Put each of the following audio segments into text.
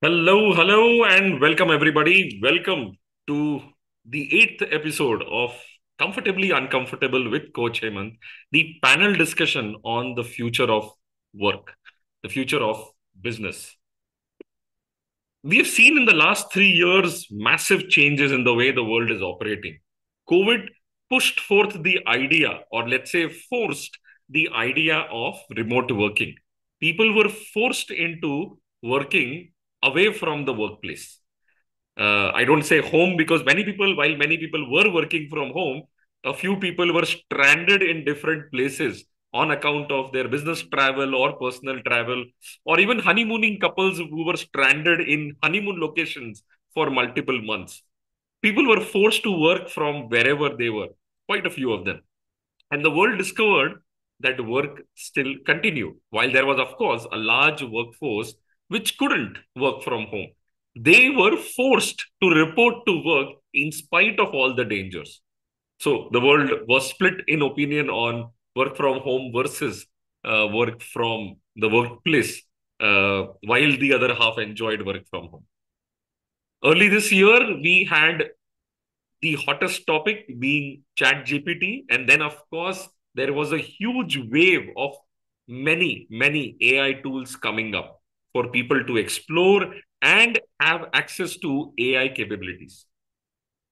Hello, and welcome everybody. Welcome to the eighth episode of Comfortably Uncomfortable with Coach Hemant, the panel discussion on the future of work, the future of business. We have seen in the last 3 years massive changes in the way the world is operating. COVID pushed forth the idea, or let's say forced the idea of remote working. People were forced into working away from the workplace. I don't say home because while many people were working from home, a few people were stranded in different places on account of their business travel or personal travel, or even honeymooning couples who were stranded in honeymoon locations for multiple months. People were forced to work from wherever they were, quite a few of them. And the world discovered that work still continued, while there was, of course, a large workforce which couldn't work from home. They were forced to report to work in spite of all the dangers. So the world was split in opinion on work from home versus work from the workplace, while the other half enjoyed work from home. Early this year, we had the hottest topic being chat gpt, and then of course there was a huge wave of many AI tools coming up for people to explore and have access to AI capabilities.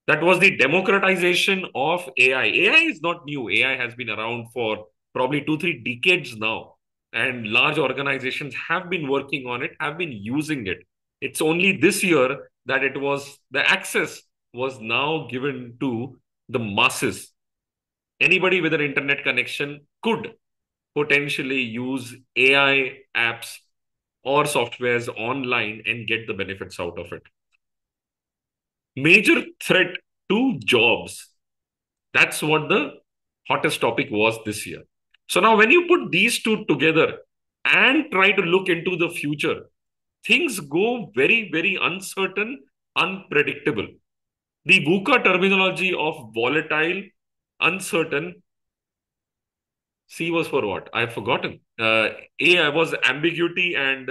That was the democratization of AI is not new. AI has been around for probably 2 3 decades now, and large organizations have been working on it, have been using it. It's only this year that it was the access was now given to the masses. Anybody with an internet connection could potentially use AI apps or softwares online and get the benefits out of it. Major threat to jobs. That's what the hottest topic was this year. So now, when you put these two together and try to look into the future, things go very uncertain, unpredictable. The VUCA terminology of volatile, uncertain. C was for what? I've forgotten. A was ambiguity and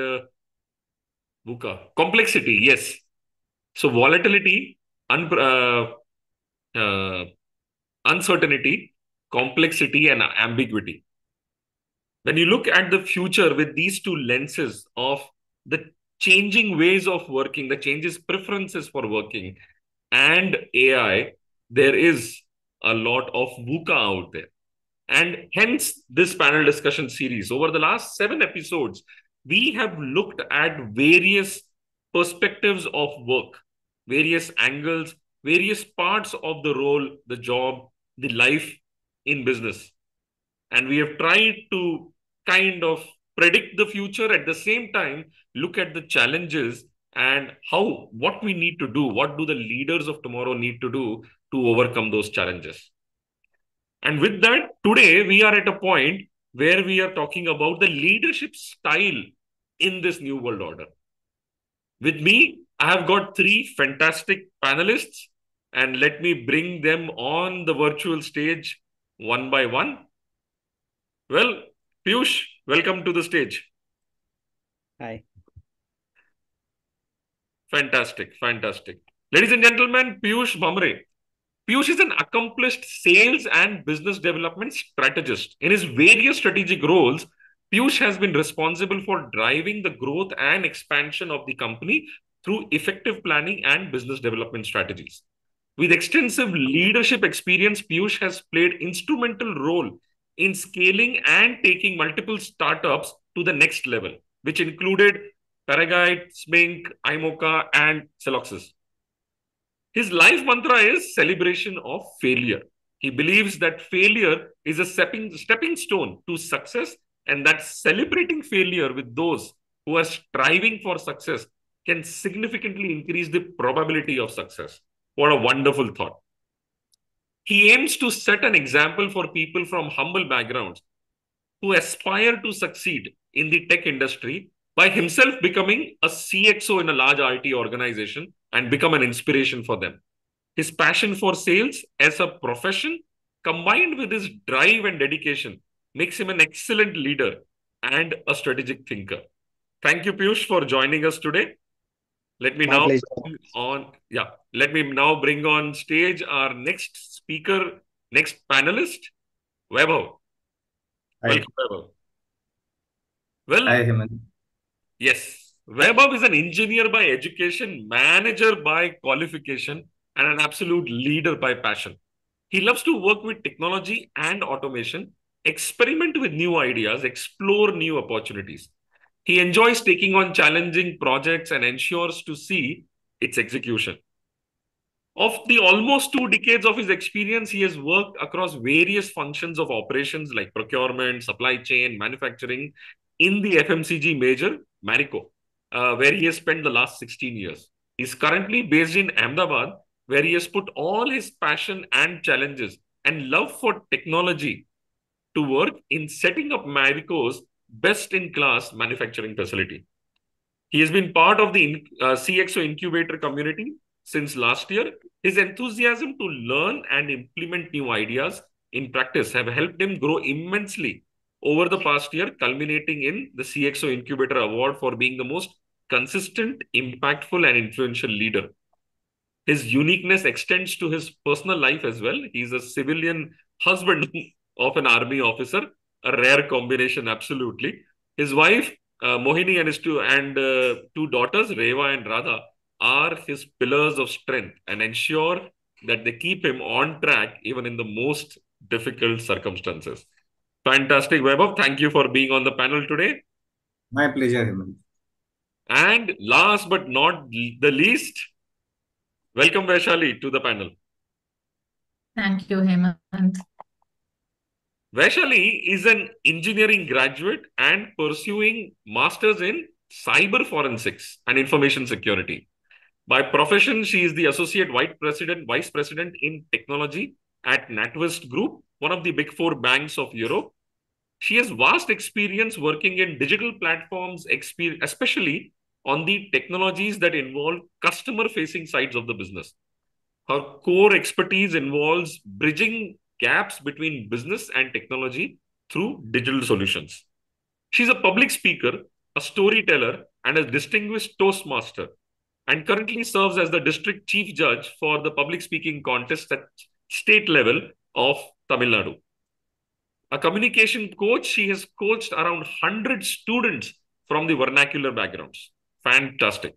VUCA. Complexity, yes. So volatility, un- uh, uh, uncertainty, complexity, and ambiguity. When you look at the future with these two lenses of the changing ways of working, the changes preferences for working, and AI, there is a lot of VUCA out there. And hence, this panel discussion series. Over the last 7 episodes, we have looked at various perspectives of work, various angles, various parts of the role, the job, the life in business. And we have tried to kind of predict the future, at the same time look at the challenges and what we need to do, what do the leaders of tomorrow need to do to overcome those challenges. And with that, today we are at a point where we are talking about the leadership style in this new world order. With me, I have got three fantastic panelists, and let me bring them on the virtual stage one by one. Well, Piyush, welcome to the stage. Hi. Fantastic. Ladies and gentlemen, Piyush Bhamre. Piyush is an accomplished sales and business development strategist. In his various strategic roles, Piyush has been responsible for driving the growth and expansion of the company through effective planning and business development strategies. With extensive leadership experience, Piyush has played instrumental role in scaling and taking multiple startups to the next level, which included Paraguide, Smink, Imoca, and Celoxys. His life mantra is celebration of failure. He believes that failure is a stepping stone to success, and that celebrating failure with those who are striving for success can significantly increase the probability of success. What a wonderful thought. He aims to set an example for people from humble backgrounds who aspire to succeed in the tech industry by himself becoming a CXO in a large IT organization and become an inspiration for them. His passion for sales as a profession, combined with his drive and dedication, makes him an excellent leader and a strategic thinker. Thank you, Piyush, for joining us today. Let me My now pleasure. bring on, yeah, let me now bring on stage our next speaker, next panelist, Vaibhav. Hi, Welcome, Vaibhav. Well, hi, Hemant. yes, Vaibhav is an engineer by education, manager by qualification, and an absolute leader by passion. He loves to work with technology and automation, experiment with new ideas, explore new opportunities. He enjoys taking on challenging projects and ensures to see its execution. Of the almost 2 decades of his experience, he has worked across various functions of operations like procurement, supply chain, manufacturing in the FMCG major, Marico, where he has spent the last 16 years. He's currently based in Ahmedabad, where he has put all his passion and challenges and love for technology to work in setting up Marico's best in class manufacturing facility. He has been part of the CXO incubator community since last year. His enthusiasm to learn and implement new ideas in practice have helped him grow immensely over the past year, culminating in the CXO Incubator Award for being the most consistent, impactful, and influential leader. His uniqueness extends to his personal life as well. He's a civilian husband of an army officer, a rare combination, absolutely. His wife, Mohini, and his two daughters, Reva and Radha, are his pillars of strength and ensure that they keep him on track even in the most difficult circumstances. Fantastic, Vaibhav. Thank you for being on the panel today. My pleasure, Hemant. And last but not the least, welcome Vaishali to the panel. Thank you, Hemant. Vaishali is an engineering graduate and pursuing masters in cyber forensics and information security. By profession, she is the associate vice president in technology at NatWest Group, one of the big four banks of Europe. She has vast experience working in digital platforms, especially on the technologies that involve customer-facing sides of the business. Her core expertise involves bridging gaps between business and technology through digital solutions. She's a public speaker, a storyteller, and a distinguished Toastmaster, and currently serves as the district chief judge for the public speaking contest at state level of Tamil Nadu. A communication coach, she has coached around 100 students from the vernacular backgrounds. Fantastic.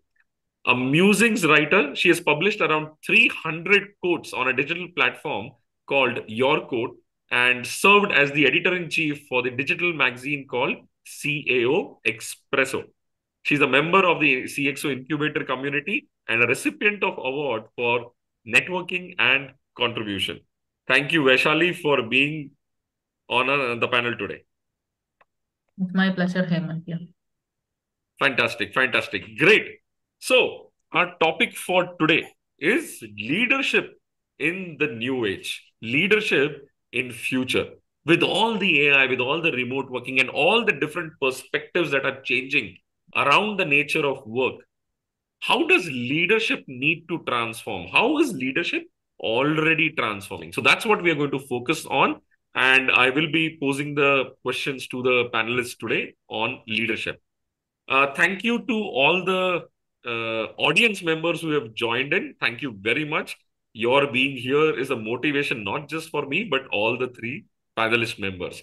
A musings writer, she has published around 300 quotes on a digital platform called Your Quote and served as the editor in chief for the digital magazine called CAO Expresso. She's a member of the CXO incubator community and a recipient of award for networking and contribution. Thank you, Vaishali, for being on the panel today. It's my pleasure, Hemant. Yeah. Fantastic, fantastic. Great. So, our topic for today is leadership in the new age, leadership in future. With all the AI, with all the remote working and all the different perspectives that are changing around the nature of work, how does leadership need to transform? How is leadership already transforming? So that's what we are going to focus on. And I will be posing the questions to the panelists today on leadership. Thank you to all the audience members who have joined in. Thank you very much. Your being here is a motivation not just for me, but all the three panelist members.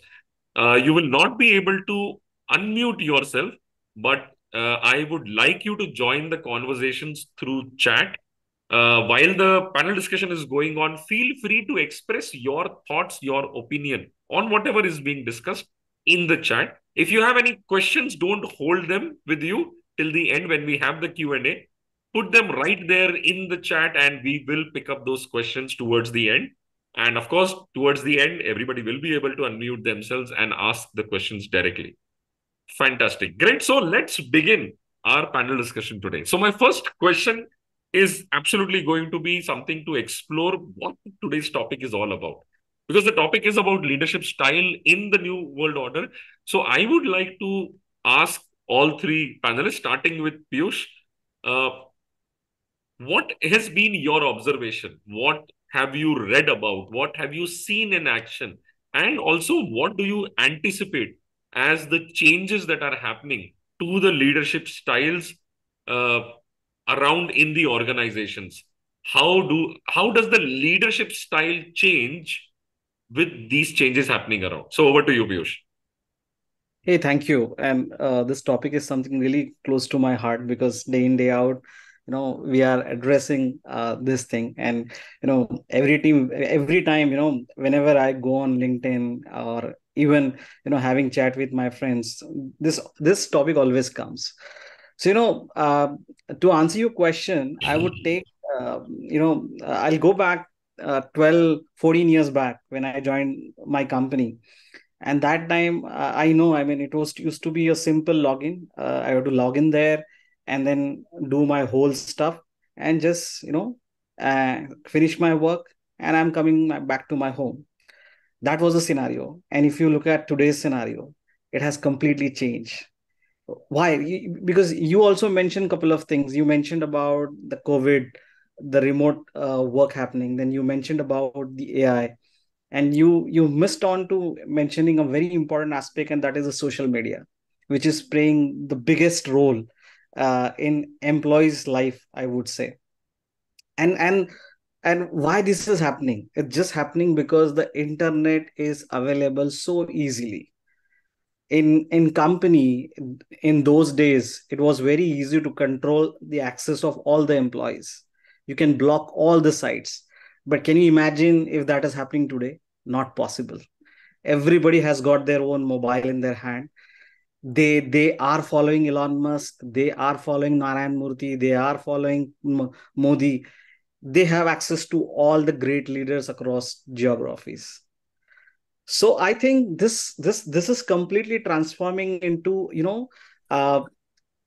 You will not be able to unmute yourself, but I would like you to join the conversations through chat. While the panel discussion is going on, feel free to express your thoughts, your opinion on whatever is being discussed in the chat. If you have any questions, don't hold them with you till the end when we have the Q&A. Put them right there in the chat and we will pick up those questions towards the end. And of course, towards the end, everybody will be able to unmute themselves and ask the questions directly. Fantastic. Great. So let's begin our panel discussion today. So my first question is absolutely going to be something to explore what today's topic is all about. Because the topic is about leadership style in the new world order. So I would like to ask all three panelists, starting with Piyush, uh, what has been your observation? What have you read about? What have you seen in action? And also, what do you anticipate as the changes that are happening to the leadership styles uh, around in the organizations. How does the leadership style change with these changes happening around? So over to you, Piyush. Hey, thank you. And this topic is something really close to my heart because day in, day out, we are addressing this thing. And, every time, whenever I go on LinkedIn or even, having chat with my friends, this topic always comes. So, to answer your question, I would take, I'll go back 12, 14 years back when I joined my company. And that time, I know, I mean, it was used to be a simple login. I had to log in there and then do my whole stuff and just, finish my work, and I'm coming back to my home. That was the scenario. And if you look at today's scenario, it has completely changed. Why? Because you also mentioned a couple of things. You mentioned about the COVID, the remote work happening. Then you mentioned about the AI, and you missed on to mentioning a very important aspect, and that is the social media, which is playing the biggest role in employees life, I would say. And and and why this is happening? It's just happening because the internet is available so easily. In company, in those days, it was very easy to control the access of all the employees. You can block all the sites. But can you imagine if that is happening today? Not possible. Everybody has got their own mobile in their hand. They are following Elon Musk, they are following Narayan Murthy, they are following Modi. They have access to all the great leaders across geographies. So I think this is completely transforming into, uh,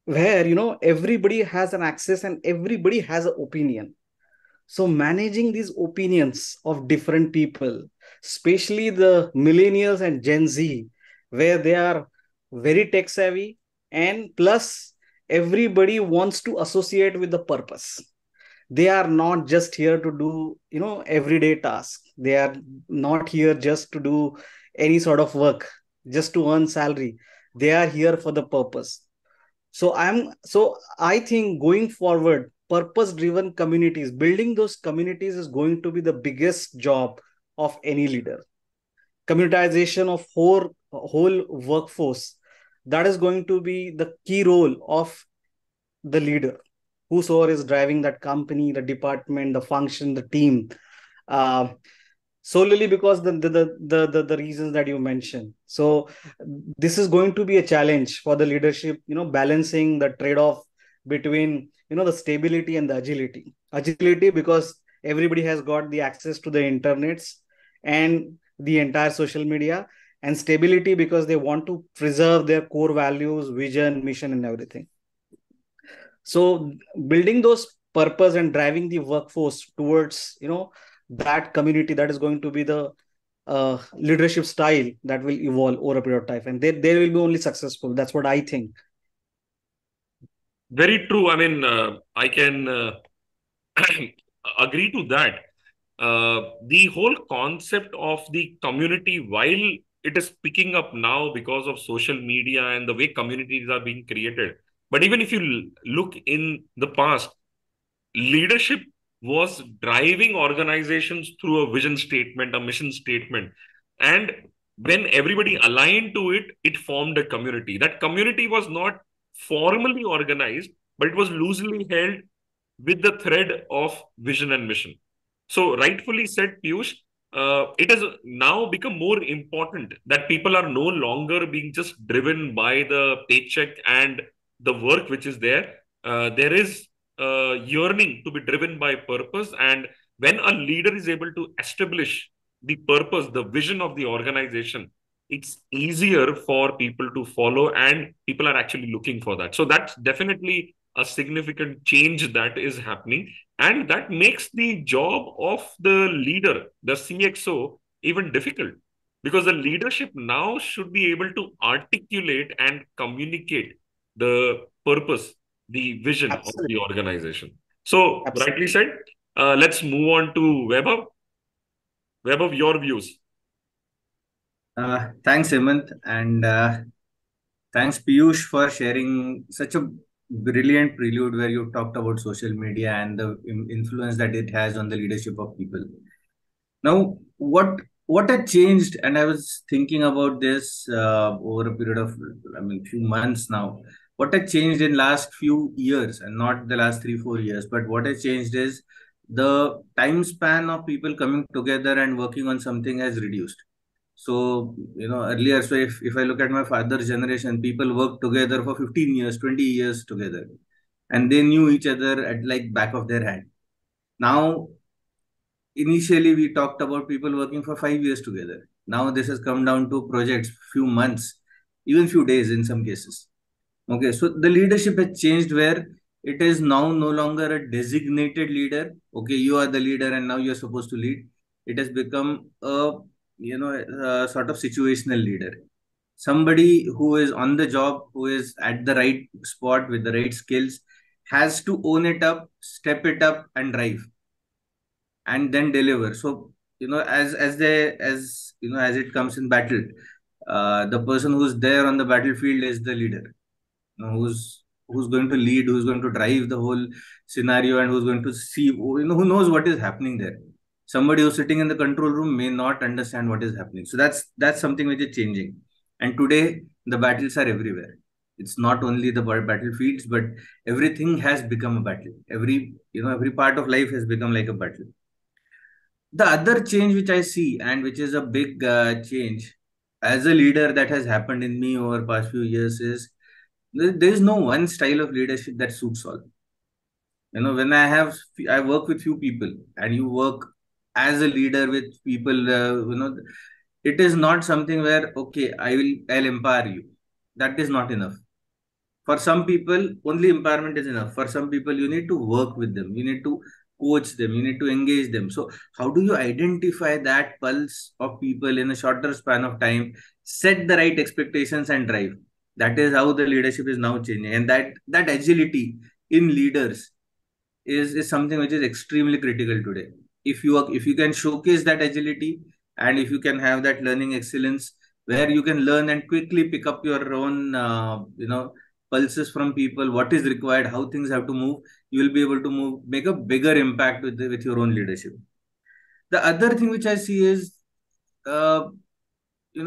where, everybody has an access and everybody has an opinion. So managing these opinions of different people, especially the millennials and Gen Z, where they are very tech savvy, and plus everybody wants to associate with the purpose. They are not just here to do, everyday tasks. They are not here just to do any sort of work, just to earn salary. They are here for the purpose. So I think going forward, purpose driven communities, building those communities is going to be the biggest job of any leader. Communitization of whole workforce, that is going to be the key role of the leader, whosoever is driving that company, the department, the function, the team. uh, Solely because the reasons that you mentioned. So this is going to be a challenge for the leadership, balancing the trade-off between, the stability and the agility, because everybody has got the access to the internets and the entire social media, and stability because they want to preserve their core values, vision, mission, and everything. So building those purpose and driving the workforce towards, that community, that is going to be the leadership style that will evolve over a period of time, and they will be only successful. That's what I think. Very true. I mean, I can agree to that. The whole concept of the community, while it is picking up now because of social media and the way communities are being created, but even if you look in the past, leadership was driving organizations through a vision statement, a mission statement. And when everybody aligned to it, it formed a community. That community was not formally organized, but it was loosely held with the thread of vision and mission. So, rightfully said, Piyush, it has now become more important that people are no longer being just driven by the paycheck and the work which is there. There is yearning to be driven by purpose. And when a leader is able to establish the purpose, the vision of the organization, it's easier for people to follow, and people are actually looking for that. So, that's definitely a significant change that is happening. And that makes the job of the leader, the CXO, even difficult, because the leadership now should be able to articulate and communicate the purpose, the vision of the Absolutely. organization. So, Absolutely. rightly said. Let's move on to Weber. Weber, your views. Thanks, Hemant, and thanks, Piyush, for sharing such a brilliant prelude where you talked about social media and the influence that it has on the leadership of people. Now, what had changed, and I was thinking about this over a period of, I mean, few months now. What had changed in last few years, and not the last 3 4 years, but what has changed is the time span of people coming together and working on something has reduced. So, earlier, so if I look at my father's generation, people worked together for 15 years, 20 years together, and they knew each other at like back of their hand. Now, initially we talked about people working for 5 years together. Now this has come down to projects, few months, even few days in some cases. Okay, so the leadership has changed where it is now no longer a designated leader. Okay, you are the leader and now you're supposed to lead. It has become a sort of situational leader. Somebody who is on the job, who is at the right spot with the right skills, has to own it up, step it up, and drive and then deliver. So as it comes in battle, the person who's there on the battlefield is the leader. Who's going to lead, who's going to drive the whole scenario, and who's going to see, who knows what is happening there. Somebody who's sitting in the control room may not understand what is happening. So that's something which is changing. And today the battles are everywhere. It's not only the battlefields, but everything has become a battle. Every part of life has become like a battle. The other change which I see, and which is a big change as a leader that has happened in me over past few years, is there is no one style of leadership that suits all. When I work with few people, and you work as a leader with people, it is not something where, okay, I'll empower you. That is not enough. For some people, only empowerment is enough. For some people, you need to work with them, you need to coach them, you need to engage them. So how do you identify that pulse of people in a shorter span of time, set the right expectations, and drive? That is how the leadership is now changing. And that agility in leaders is something which is extremely critical today. If you can showcase that agility, and if you can have that learning excellence where you can learn and quickly pick up your own pulses from people, what is required, how things have to move, you will be able to make a bigger impact with your own leadership. The other thing which I see is, uh,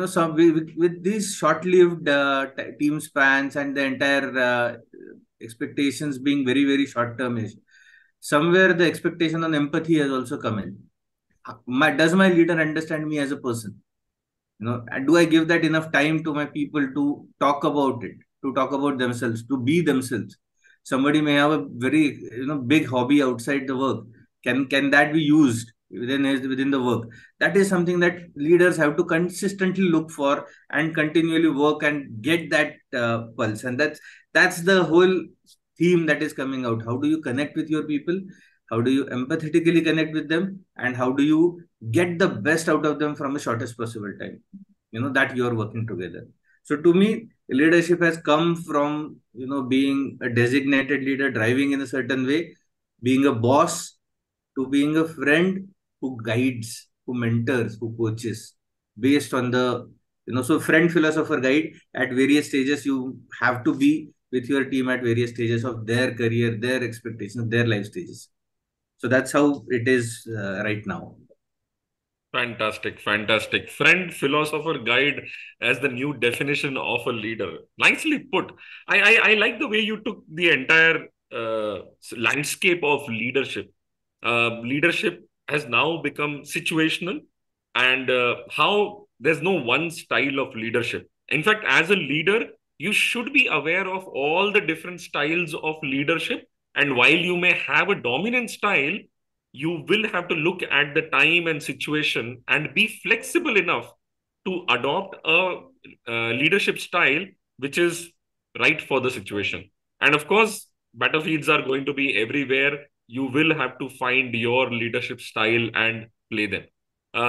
some with these short-lived team spans and the entire expectations being very very short-termish, somewhere the expectation on empathy has also come in. Does my leader understand me as a person? And do I give that enough time to my people to talk about it, to talk about themselves, to be themselves? Somebody may have a very big hobby outside the work. Can that be used within the work? That is something that leaders have to consistently look for and continually work and get that pulse. And that's the whole theme that is coming out. How do you connect with your people? How do you empathetically connect with them? And how do you get the best out of them from the shortest possible time, that you're working together? So to me, leadership has come from, being a designated leader, driving in a certain way, being a boss, to being a friend who guides, who mentors, who coaches based on the, so friend, philosopher, guide. At various stages, you have to be with your team at various stages of their career, their expectations, their life stages. So that's how it is right now. Fantastic, fantastic. Friend, philosopher, guide as the new definition of a leader. Nicely put. I like the way you took the entire landscape of leadership. Leadership has now become situational, and how there's no one style of leadership. In fact, as a leader, you should be aware of all the different styles of leadership. And while you may have a dominant style, you will have to look at the time and situation and be flexible enough to adopt a leadership style which is right for the situation. And of course, battlefields are going to be everywhere. You will have to find your leadership style and play them.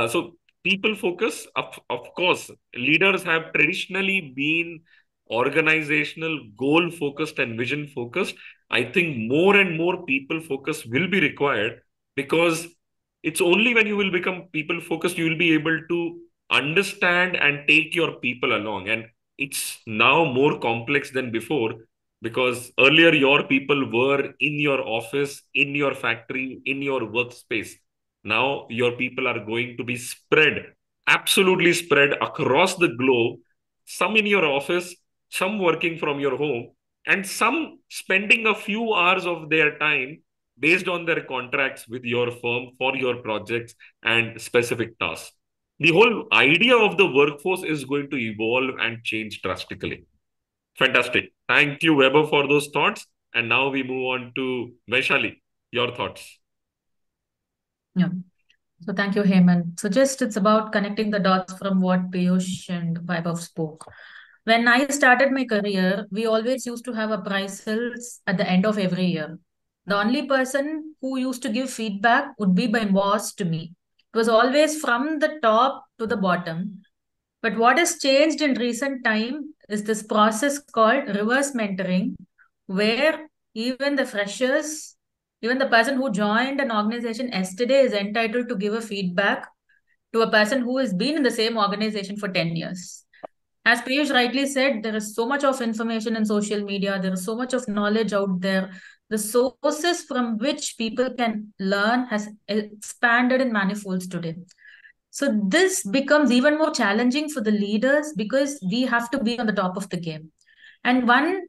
So people focus, of course, leaders have traditionally been organizational, goal focused, and vision focused. I think more and more people focus will be required, because it's only when you will become people focused, you will be able to understand and take your people along. And it's now more complex than before, Because earlier your people were in your office, in your factory, in your workspace. Now your people are going to be spread, absolutely spread across the globe, some in your office, some working from your home, and some spending a few hours of their time based on their contracts with your firm for your projects and specific tasks. The whole idea of the workforce is going to evolve and change drastically. Fantastic. Thank you, Weber, for those thoughts. And now we move on to Vaishali. Your thoughts. Yeah. So thank you, Hemant. So just it's about connecting the dots from what Piyush and Vaibhav spoke. When I started my career, we always used to have appraisals at the end of every year. The only person who used to give feedback would be my boss to me. It was always from the top to the bottom. But what has changed in recent time is this process called reverse mentoring, where even the freshers, even the person who joined an organization yesterday is entitled to give a feedback to a person who has been in the same organization for 10 years. As Piyush rightly said, there is so much of information in social media, there is so much of knowledge out there. The sources from which people can learn has expanded in manifolds today. So this becomes even more challenging for the leaders because we have to be on the top of the game. And one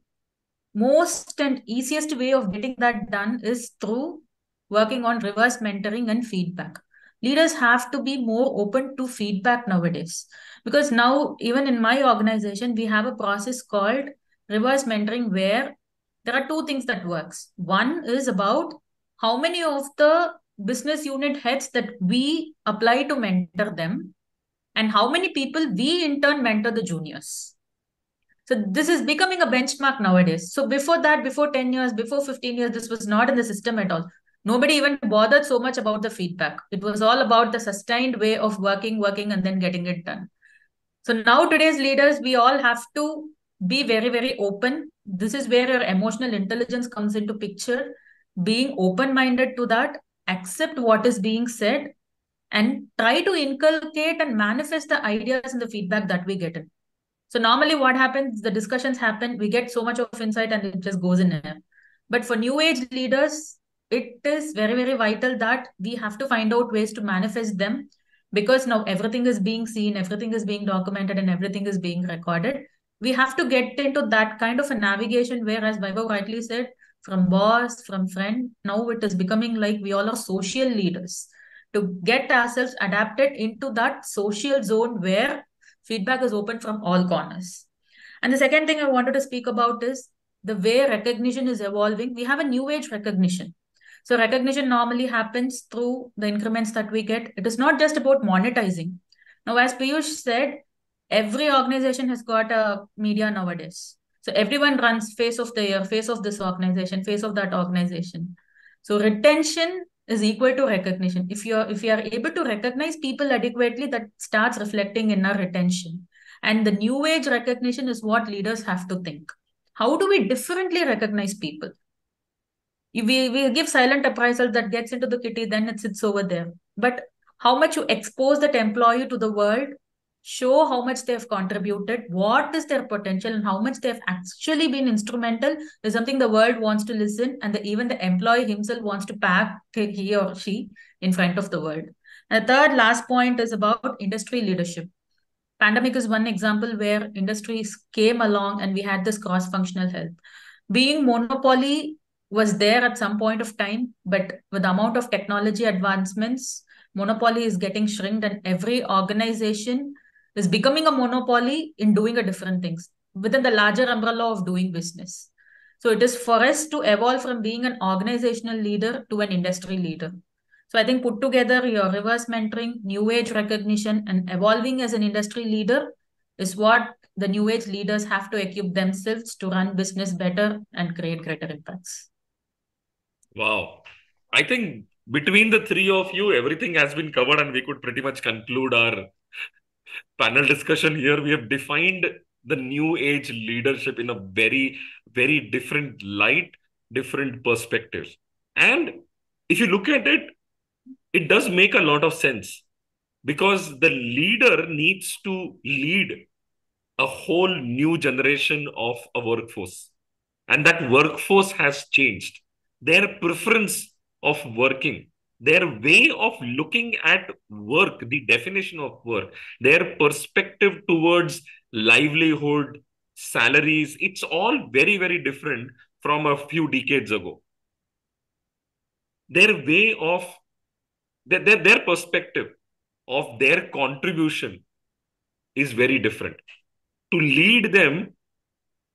most and easiest way of getting that done is through working on reverse mentoring and feedback. Leaders have to be more open to feedback nowadays because now, even in my organization, we have a process called reverse mentoring where there are two things that works. One is about how many of the business unit heads that we apply to mentor them and how many people we in turn mentor the juniors. So this is becoming a benchmark nowadays. So before that, before 10 years, before 15 years, this was not in the system at all. Nobody even bothered so much about the feedback. It was all about the sustained way of working, and then getting it done. So now today's leaders, we all have to be very, very open. This is where your emotional intelligence comes into picture. Being open-minded to that, accept what is being said, and try to inculcate and manifest the ideas and the feedback that we get in. So normally what happens, the discussions happen, we get so much of insight and it just goes in there. But for new age leaders, it is very, very vital that we have to find out ways to manifest them because now everything is being seen, everything is being documented, and everything is being recorded. We have to get into that kind of a navigation where, as Vaibhav rightly said, from boss, from friend, now it is becoming like we all are social leaders to get ourselves adapted into that social zone where feedback is open from all corners. And the second thing I wanted to speak about is the way recognition is evolving. We have a new age recognition. So recognition normally happens through the increments that we get. It is not just about monetizing. Now, as Piyush said, every organization has got a media nowadays. So everyone runs face of the year, face of this organization, face of that organization. So retention is equal to recognition. If you are able to recognize people adequately, that starts reflecting in our retention. And the new age recognition is what leaders have to think. How do we differently recognize people? If we give silent appraisal that gets into the kitty, then it sits over there. But how much you expose that employee to the world, show how much they have contributed, what is their potential, and how much they have actually been instrumental is something the world wants to listen, and even the employee himself wants to pack he or she in front of the world. And the third last point is about industry leadership. Pandemic is one example where industries came along and we had this cross-functional help. Being monopoly was there at some point of time, but with the amount of technology advancements, monopoly is getting shrinked and every organization is becoming a monopoly in doing a different things within the larger umbrella of doing business. So it is for us to evolve from being an organizational leader to an industry leader. So I think put together your reverse mentoring, new age recognition, and evolving as an industry leader is what the new age leaders have to equip themselves to run business better and create greater impacts. Wow. I think between the three of you, everything has been covered, and we could pretty much conclude our panel discussion here. We have defined the new age leadership in a very, very different light, different perspectives. And if you look at it, it does make a lot of sense because the leader needs to lead a whole new generation of a workforce. And that workforce has changed. Their preference of working, their way of looking at work, the definition of work, their perspective towards livelihood, salaries, it's all very, very different from a few decades ago. Their way of, their perspective of their contribution is very different. To lead them,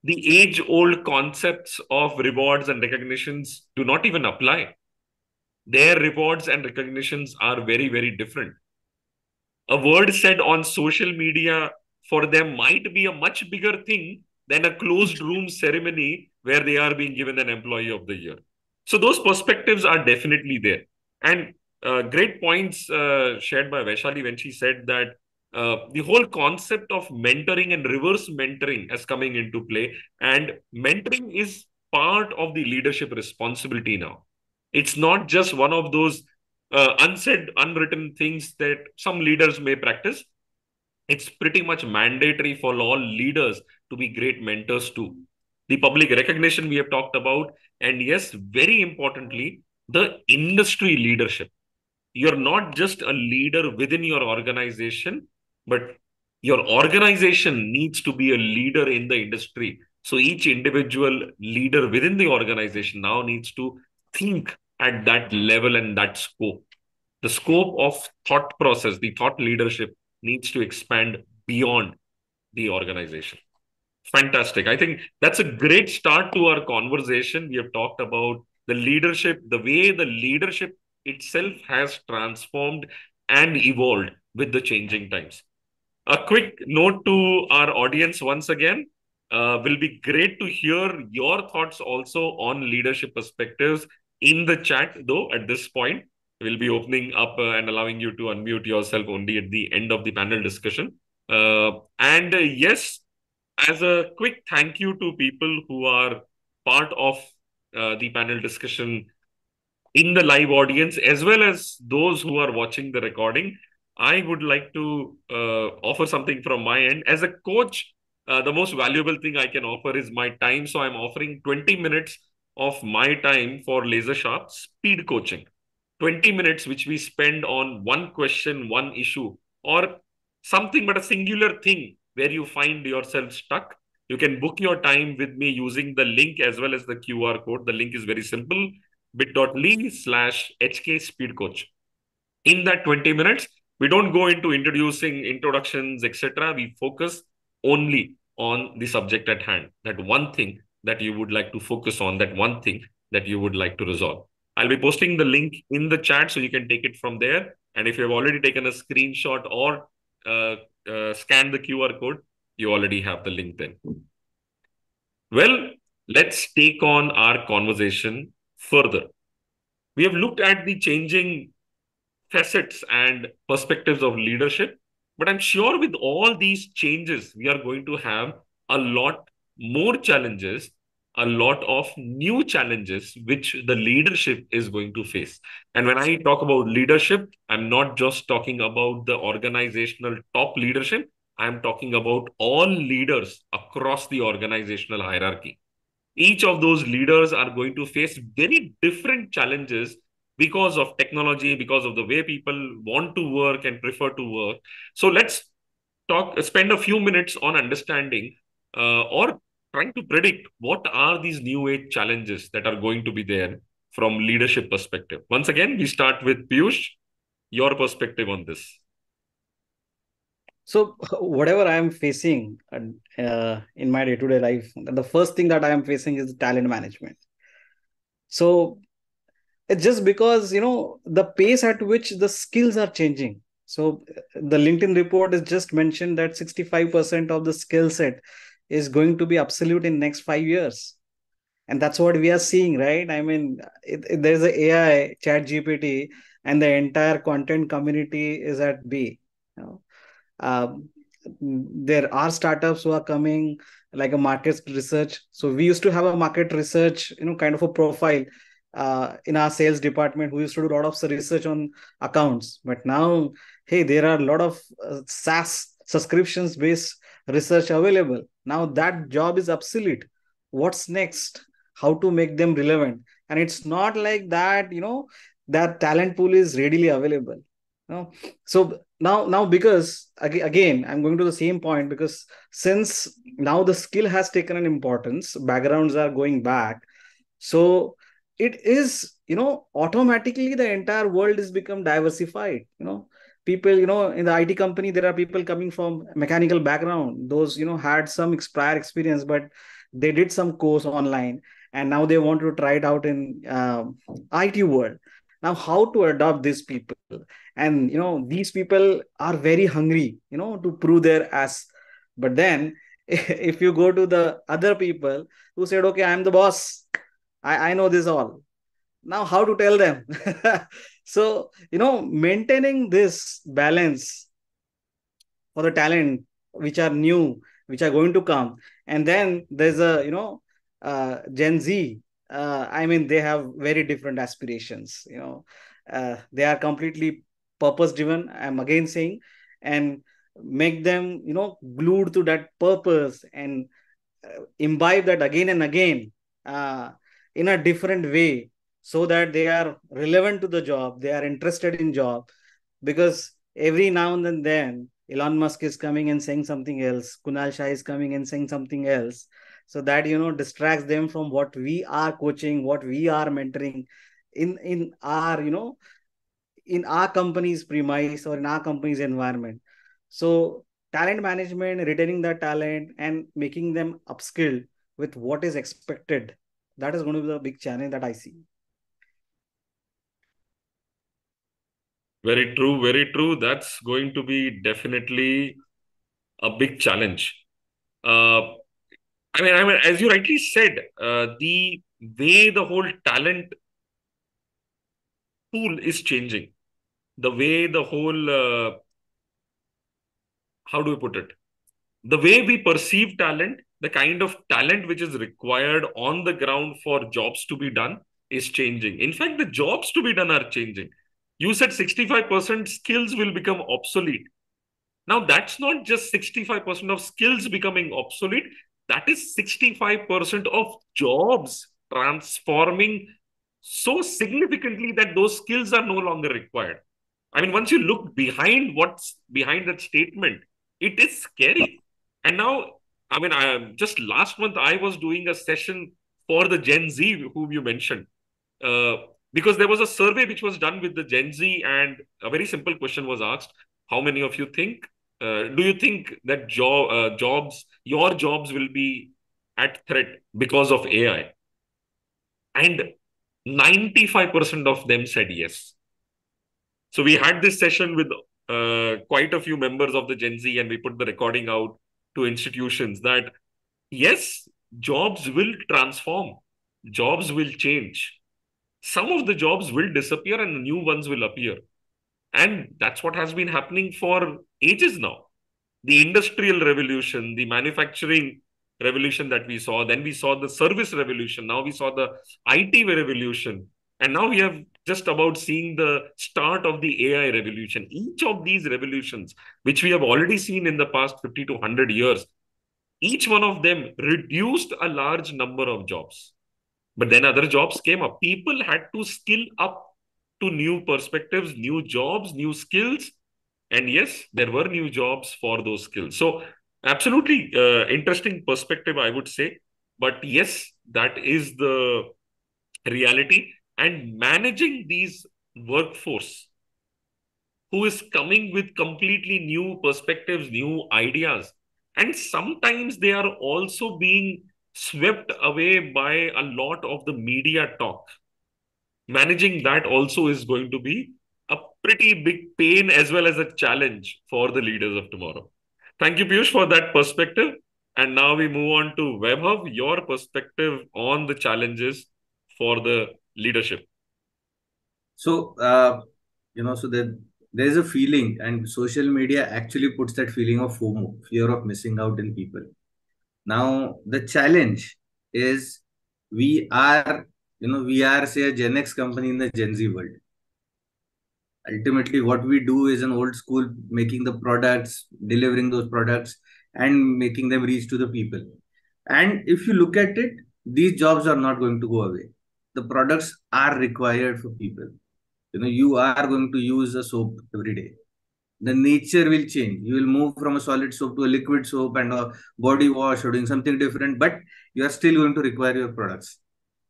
the age old concepts of rewards and recognitions do not even apply. Their rewards and recognitions are very, very different. A word said on social media for them might be a much bigger thing than a closed room ceremony where they are being given an employee of the year. So those perspectives are definitely there. And great points shared by Vaishali when she said that the whole concept of mentoring and reverse mentoring is coming into play. And mentoring is part of the leadership responsibility now. It's not just one of those unsaid, unwritten things that some leaders may practice. It's pretty much mandatory for all leaders to be great mentors too. The public recognition we have talked about, and yes, very importantly, the industry leadership. You're not just a leader within your organization, but your organization needs to be a leader in the industry. So each individual leader within the organization now needs to think at that level and that scope. The scope of thought process, the thought leadership needs to expand beyond the organization. Fantastic. I think that's a great start to our conversation. We have talked about the leadership, the way the leadership itself has transformed and evolved with the changing times. A quick note to our audience once again. Will be great to hear your thoughts also on leadership perspectives in the chat, though, at this point. We'll be opening up and allowing you to unmute yourself only at the end of the panel discussion. And yes, as a quick thank you to people who are part of the panel discussion in the live audience, as well as those who are watching the recording, I would like to offer something from my end. As a coach, the most valuable thing I can offer is my time. So I'm offering 20 minutes of my time for laser sharp speed coaching. 20 minutes, which we spend on one question, one issue, or something but a singular thing where you find yourself stuck. You can book your time with me using the link as well as the QR code. The link is very simple: bit.ly/HK Speed Coach. In that 20 minutes, we don't go into introducing introductions, etc. We focus only on the subject at hand, that one thing that you would like to focus on, that one thing that you would like to resolve. I'll be posting the link in the chat so you can take it from there. And if you've already taken a screenshot or scanned the QR code, you already have the link then. Well, let's take on our conversation further. We have looked at the changing facets and perspectives of leadership, but I'm sure with all these changes, we are going to have a lot more challenges, a lot of new challenges, which the leadership is going to face. And when I talk about leadership, I'm not just talking about the organizational top leadership. I'm talking about all leaders across the organizational hierarchy. Each of those leaders are going to face very different challenges because of technology, because of the way people want to work and prefer to work. So let's spend a few minutes on understanding or trying to predict what are these new age challenges that are going to be there from leadership perspective. Once again, we start with Piyush. Your perspective on this. So whatever I am facing in my day-to-day life, the first thing that I am facing is talent management. So it's just because, the pace at which the skills are changing. So the LinkedIn report is just mentioned that 65% of the skill set is going to be obsolete in next 5 years. And that's what we are seeing, right? I mean, there's a AI, Chat GPT, and the entire content community is at B. You know? There are startups who are coming, like a market research. So we used to have a market research, kind of a profile in our sales department who used to do a lot of research on accounts. But now, hey, there are a lot of SaaS subscriptions based research available. Now that job is obsolete. what's next, how to make them relevant. And it's not like that, that talent pool is readily available. So now because again, I'm going to the same point, because since now the skill has taken an importance, backgrounds are going back, so it is, automatically the entire world is become diversified. People, in the IT company, there are people coming from mechanical background, those, had some prior experience, but they did some course online, and now they want to try it out in IT world. Now how to adopt these people? And these people are very hungry, to prove their ass. But then if you go to the other people who said, okay, I'm the boss, I know this all. Now how to tell them? So maintaining this balance for the talent which are new, which are going to come. And then there's a, Gen Z. I mean, they have very different aspirations. They are completely purpose driven, I'm again saying. And make them, glued to that purpose, and imbibe that again and again, uh, in a different way, so that they are relevant to the job, they are interested in job. Because every now and then Elon Musk is coming and saying something else, Kunal Shah is coming and saying something else, so that distracts them from what we are coaching, what we are mentoring in our, in our company's premise or in our company's environment. So talent management, retaining the talent and making them upskilled with what is expected, that is going to be the big challenge that I see. Very true, very true. That's going to be definitely a big challenge. Uh, I mean, as you rightly said, the way the whole talent pool is changing, the way the whole, how do we put it? The way we perceive talent, the kind of talent which is required on the ground for jobs to be done is changing. In fact, the jobs to be done are changing. You said 65% skills will become obsolete. Now, that's not just 65% of skills becoming obsolete, that is 65% of jobs transforming so significantly that those skills are no longer required. I mean, once you look behind what's behind that statement, it is scary. And now, I mean, just last month, I was doing a session for the Gen Z, whom you mentioned, uh, because there was a survey which was done with the Gen Z, and a very simple question was asked: how many of you think? Do you think that your jobs will be at threat because of AI? And 95% of them said yes. So we had this session with quite a few members of the Gen Z, and we put the recording out to institutions that yes, jobs will transform, jobs will change. Some of the jobs will disappear and new ones will appear. And that's what has been happening for ages now. The industrial revolution, the manufacturing revolution that we saw, then we saw the service revolution, now we saw the IT revolution, and now we have just about seeing the start of the AI revolution. Each of these revolutions, which we have already seen in the past 50 to 100 years, each one of them reduced a large number of jobs. But then other jobs came up. People had to skill up to new perspectives, new jobs, new skills. And yes, there were new jobs for those skills. So, absolutely interesting perspective, I would say. But yes, that is the reality. And managing these workforce who is coming with completely new perspectives, new ideas. And sometimes they are also being swept away by a lot of the media talk. Managing that also is going to be a pretty big pain as well as a challenge for the leaders of tomorrow. Thank you, Piyush, for that perspective. And now we move on to Vaibhav, your perspective on the challenges for the leadership. So, so there's a feeling, and social media actually puts that feeling of FOMO, fear of missing out in people. Now, the challenge is we are, say, a Gen X company in the Gen Z world. Ultimately, what we do is an old school, making the products, delivering those products, and making them reach to the people. And if you look at it, these jobs are not going to go away. The products are required for people. You are going to use a soap every day. The nature will change. You will move from a solid soap to a liquid soap and a body wash or doing something different, but you are still going to require your products.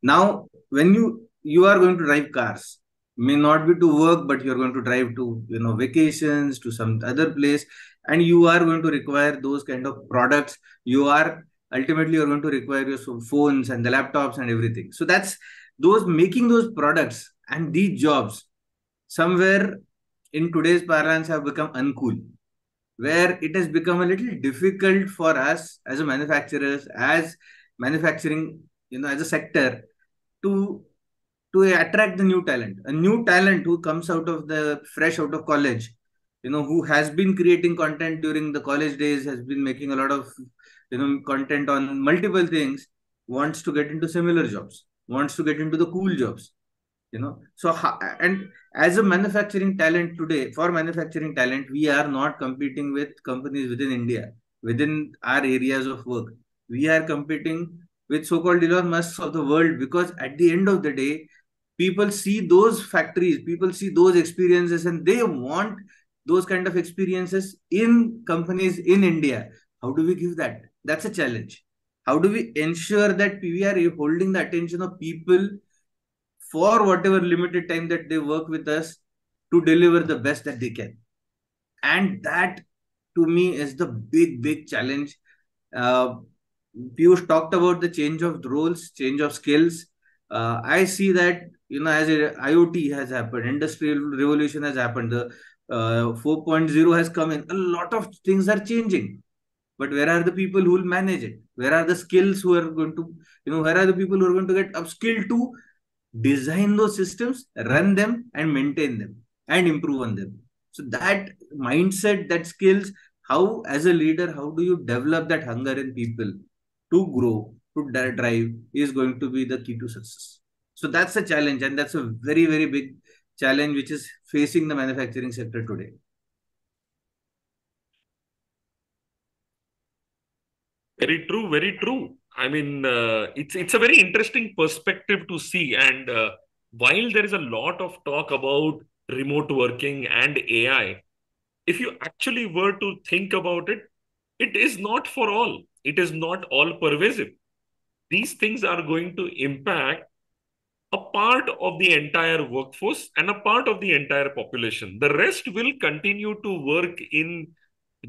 Now, when you are going to drive cars, may not be to work, but you're going to drive to vacations, to some other place, and you are going to require those kind of products. You're going to require your phones and the laptops and everything. So that's those making those products and these jobs somewhere in today's parlance have become uncool, where it has become a little difficult for us as a manufacturers, as manufacturing, as a sector, to attract the new talent, a new talent who comes out of the fresh out of college, who has been creating content during the college days, has been making a lot of content on multiple things, wants to get into similar jobs, wants to get into the cool jobs. And as a manufacturing talent today, for manufacturing talent, we are not competing with companies within India, within our areas of work. We are competing with so-called Elon Musk of the world, because at the end of the day, people see those factories, people see those experiences, and they want those kind of experiences in companies in India. How do we give that? That's a challenge. How do we ensure that we are holding the attention of people for whatever limited time that they work with us to deliver the best that they can? And that, to me, is the big challenge. uh, Piyush talked about the change of roles, change of skills. I see that, as IoT has happened, industrial revolution has happened, the 4.0 has come in, a lot of things are changing. But where are the people who will manage it? Where are the skills who are going to, where are the people who are going to get upskilled to design those systems, run them, and maintain them, and improve on them? So that mindset, that skills, how as a leader, how do you develop that hunger in people to grow, to drive, is going to be the key to success. So that's a challenge, and that's a very big challenge which is facing the manufacturing sector today. Very true, very true. I mean, it's a very interesting perspective to see. And while there is a lot of talk about remote working and AI, if you actually were to think about it, it is not for all. It is not all pervasive. These things are going to impact a part of the entire workforce and a part of the entire population. The rest will continue to work in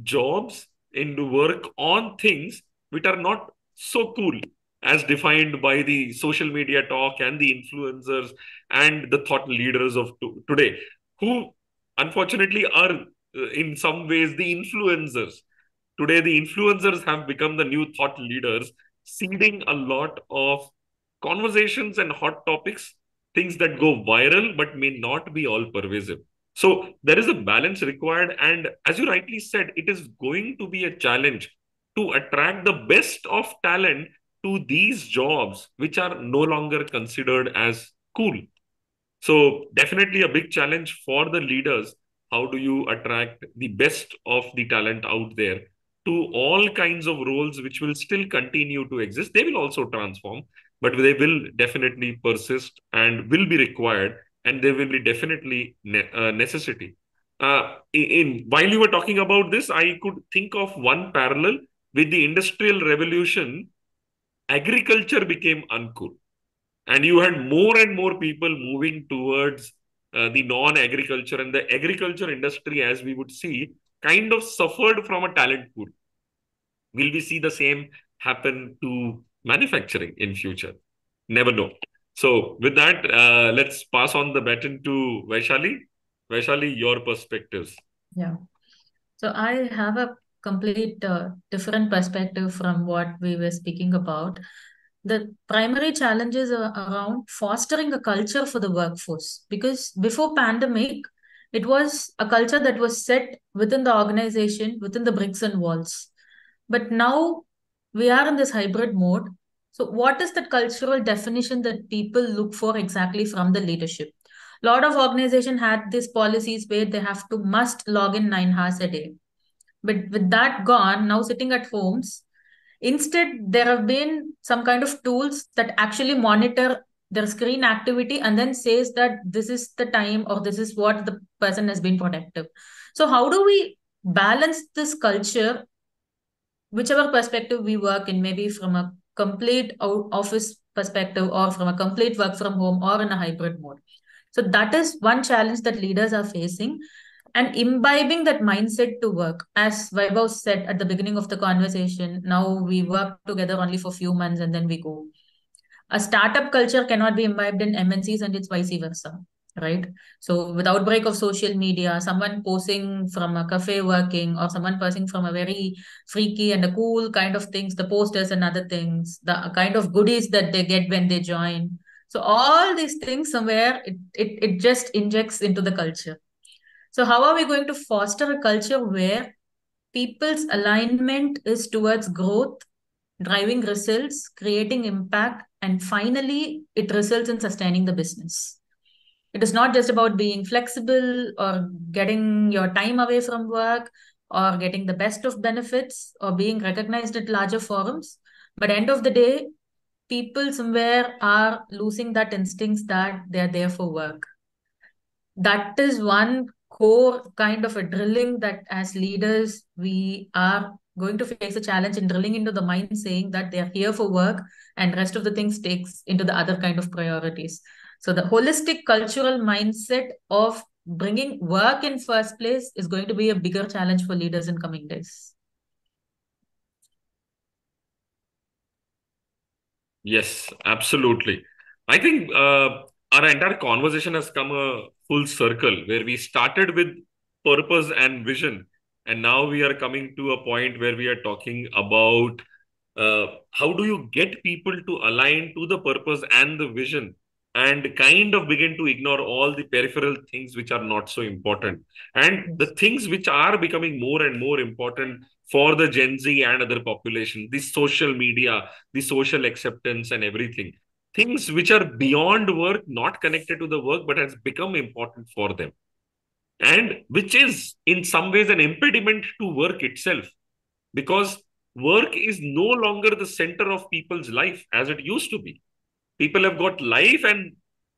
jobs, in work on things which are not so cool as defined by the social media talk and the influencers and the thought leaders of today, who unfortunately are in some ways the influencers. Today, the influencers have become the new thought leaders, seeding a lot of conversations and hot topics, things that go viral but may not be all pervasive. So there is a balance required. And as you rightly said, it is going to be a challenge to attract the best of talent to these jobs, which are no longer considered as cool. So definitely a big challenge for the leaders. How do you attract the best of the talent out there to all kinds of roles which will still continue to exist? They will also transform, but they will definitely persist and will be required, and they will be definitely necessity. While you were talking about this, I could think of one parallel with the Industrial Revolution. Agriculture became uncool, and you had more and more people moving towards the non-agriculture, and the agriculture industry, as we would see, kind of suffered from a talent pool. Will we see the same happen to manufacturing in future? Never know. So with that, let's pass on the baton to Vaishali. Vaishali, your perspectives. Yeah. So I have a complete different perspective from what we were speaking about. The primary challenges are around fostering a culture for the workforce, because before pandemic, it was a culture that was set within the organization, within the bricks and walls. But now we are in this hybrid mode. So what is the cultural definition that people look for exactly from the leadership? A lot of organization had these policies where they have to must log in 9 hours a day. But with that gone, now sitting at homes, Instead, there have been some kind of tools that actually monitor their screen activity and then says that this is the time or this is what the person has been productive. So how do we balance this culture, whichever perspective we work in, maybe from a complete office perspective or from a complete work from home or in a hybrid mode? So that is one challenge that leaders are facing, and imbibing that mindset to work. As Vaibhav said at the beginning of the conversation, now we work together only for a few months and then we go. A startup culture cannot be imbibed in MNCs, and it's vice versa, right? So with outbreak of social media, someone posting from a cafe working or someone posting from a very freaky and a cool kind of things, the posters and other things, the kind of goodies that they get when they join. So all these things somewhere it just injects into the culture. So how are we going to foster a culture where people's alignment is towards growth, driving results, creating impact, and finally, it results in sustaining the business? It is not just about being flexible or getting your time away from work or getting the best of benefits or being recognized at larger forums. But end of the day, people somewhere are losing that instincts that they're there for work. That is one core kind of a drilling that as leaders we are going to face a challenge in drilling into the mind, saying that they are here for work and rest of the things takes into the other kind of priorities. So the holistic cultural mindset of bringing work in first place is going to be a bigger challenge for leaders in coming days. Yes, absolutely. I think our entire conversation has come a full circle where we started with purpose and vision, and now we are coming to a point where we are talking about how do you get people to align to the purpose and the vision and kind of begin to ignore all the peripheral things which are not so important, and the Yes. things which are becoming more and more important for the Gen Z and other population, the social media, the social acceptance and everything. Things which are beyond work, not connected to the work, but has become important for them. And which is in some ways an impediment to work itself. Because work is no longer the center of people's life as it used to be. People have got life and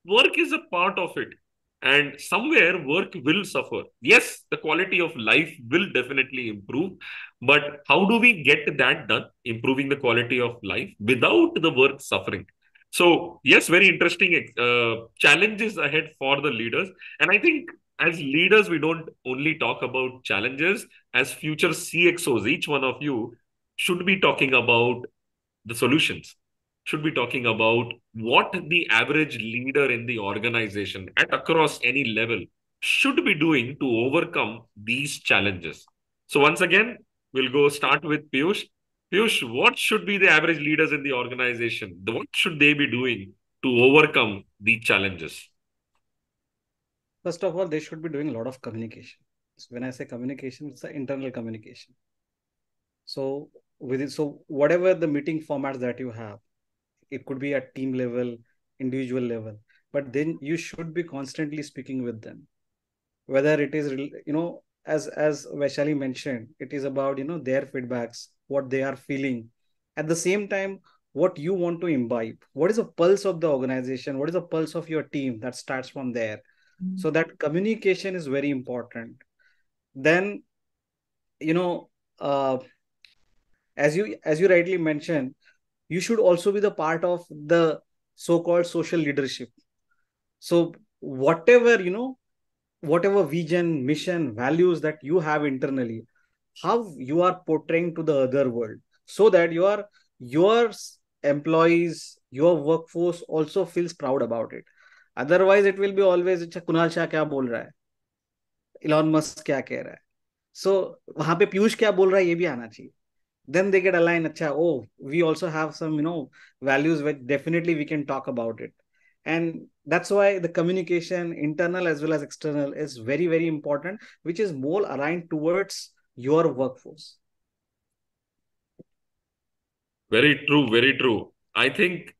work is a part of it. And somewhere work will suffer. Yes, the quality of life will definitely improve. But how do we get that done? Improving the quality of life without the work suffering. So, yes, very interesting challenges ahead for the leaders. And I think as leaders, we don't only talk about challenges. As future CXOs, each one of you should be talking about the solutions, should be talking about what the average leader in the organization at across any level should be doing to overcome these challenges. So once again, we'll go start with Piyush. Piyush, what should be the average leaders in the organization? What should they be doing to overcome the challenges? First of all, they should be doing a lot of communication. So when I say communication, it's the internal communication. So whatever the meeting formats that you have, it could be at team level, individual level, but then you should be constantly speaking with them. Whether it is, as Vaishali mentioned, it is about, their feedbacks, what they are feeling. At the same time, what you want to imbibe. What is the pulse of the organization? What is the pulse of your team? That starts from there. So that communication is very important. Then, you know, uh, as you rightly mentioned, you should also be the part of the so-called social leadership. So whatever vision, mission, values that you have internally, how you are portraying to the other world, so that your employees, your workforce also feels proud about it. Otherwise it will be always, अच्छा कुणाल शाह क्या बोल रहा है, Elon Musk क्या कह रहा है, सो वहां पे पीयूष क्या बोल रहा है ये भी आना चाहिए. Then they get aligned, acha, oh, we also have some, values which definitely we can talk about it. And that's why the communication, internal as well as external, is very, very important, which is more aligned towards your workforce. Very true, very true. I think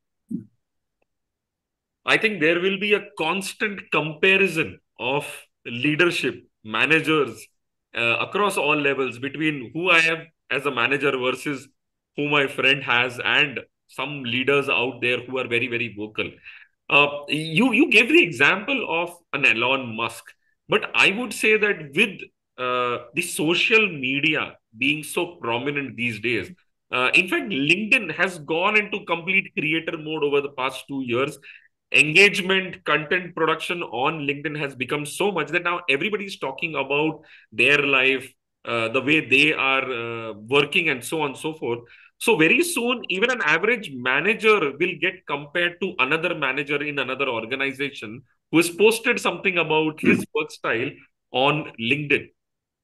there will be a constant comparison of leadership, managers across all levels between who I am as a manager versus who my friend has and some leaders out there who are very, very vocal. You gave the example of an Elon Musk, but I would say that with the social media being so prominent these days, in fact, LinkedIn has gone into complete creator mode over the past 2 years. Engagement, content production on LinkedIn has become so much that now everybody's talking about their life, the way they are working, and so on and so forth. So very soon, even an average manager will get compared to another manager in another organization who has posted something about his work style on LinkedIn.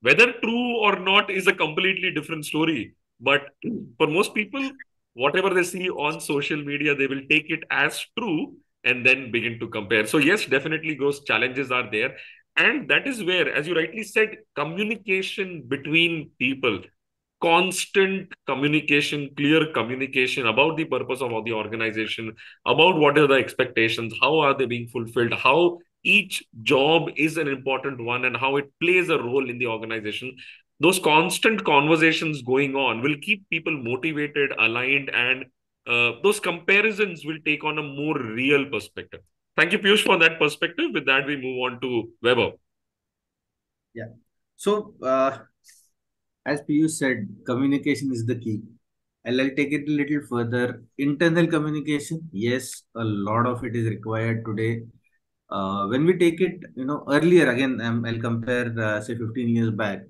Whether true or not is a completely different story. But for most people, whatever they see on social media, they will take it as true and then begin to compare. So, yes, definitely those challenges are there. And that is where, as you rightly said, communication between people, constant communication, clear communication about the purpose of the organization, about what are the expectations, how are they being fulfilled, how each job is an important one, and how it plays a role in the organization. Those constant conversations going on will keep people motivated, aligned, and those comparisons will take on a more real perspective. Thank you, Piyush, for that perspective. With that, we move on to Weber. Yeah. So, as Piyush said, communication is the key. I'll take it a little further. Internal communication, yes, a lot of it is required today. When we take it, earlier again, I'll compare, say, 15 years back.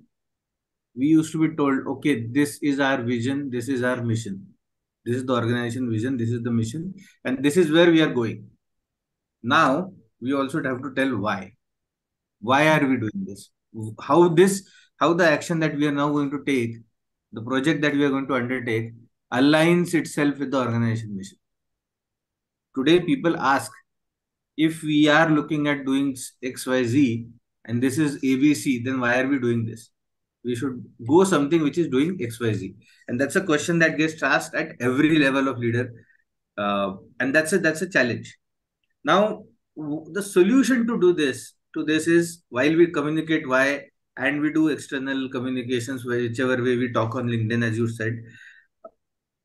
We used to be told, okay, this is our vision, this is our mission, this is the organization vision, this is the mission, and this is where we are going. Now, we also have to tell why. Why are we doing this? How the action that we are now going to take, the project that we are going to undertake, aligns itself with the organization mission. Today, people ask, if we are looking at doing XYZ and this is ABC, then why are we doing this? We should go something which is doing XYZ. And that's a question that gets asked at every level of leader. And that's a challenge. Now, the solution to this is, while we communicate why and we do external communications, whichever way we talk on LinkedIn, as you said,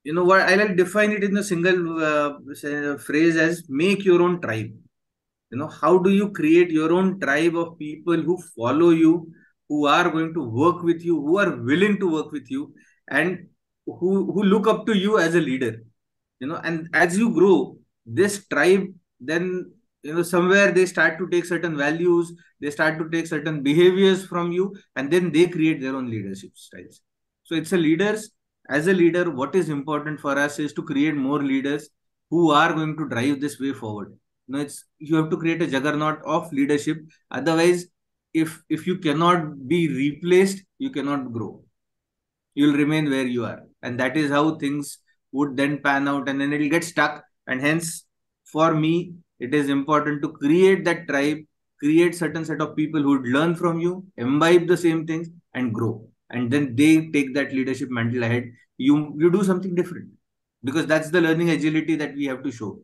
you know what, I'll define it in a single phrase as make your own tribe. How do you create your own tribe of people who follow you, who are going to work with you, who are willing to work with you, and who look up to you as a leader. And as you grow this tribe, then somewhere they start to take certain values, they start to take certain behaviors from you, and then they create their own leadership styles. So it's a leaders. As a leader, what is important for us is to create more leaders who are going to drive this way forward. It's, you have to create a juggernaut of leadership. Otherwise, if you cannot be replaced, you cannot grow. You'll remain where you are, and that is how things would then pan out, and then it'll get stuck. And hence, for me, it is important to create that tribe, create certain set of people who would learn from you, imbibe the same things, and grow. And then they take that leadership mantle ahead. You do something different, because that's the learning agility that we have to show.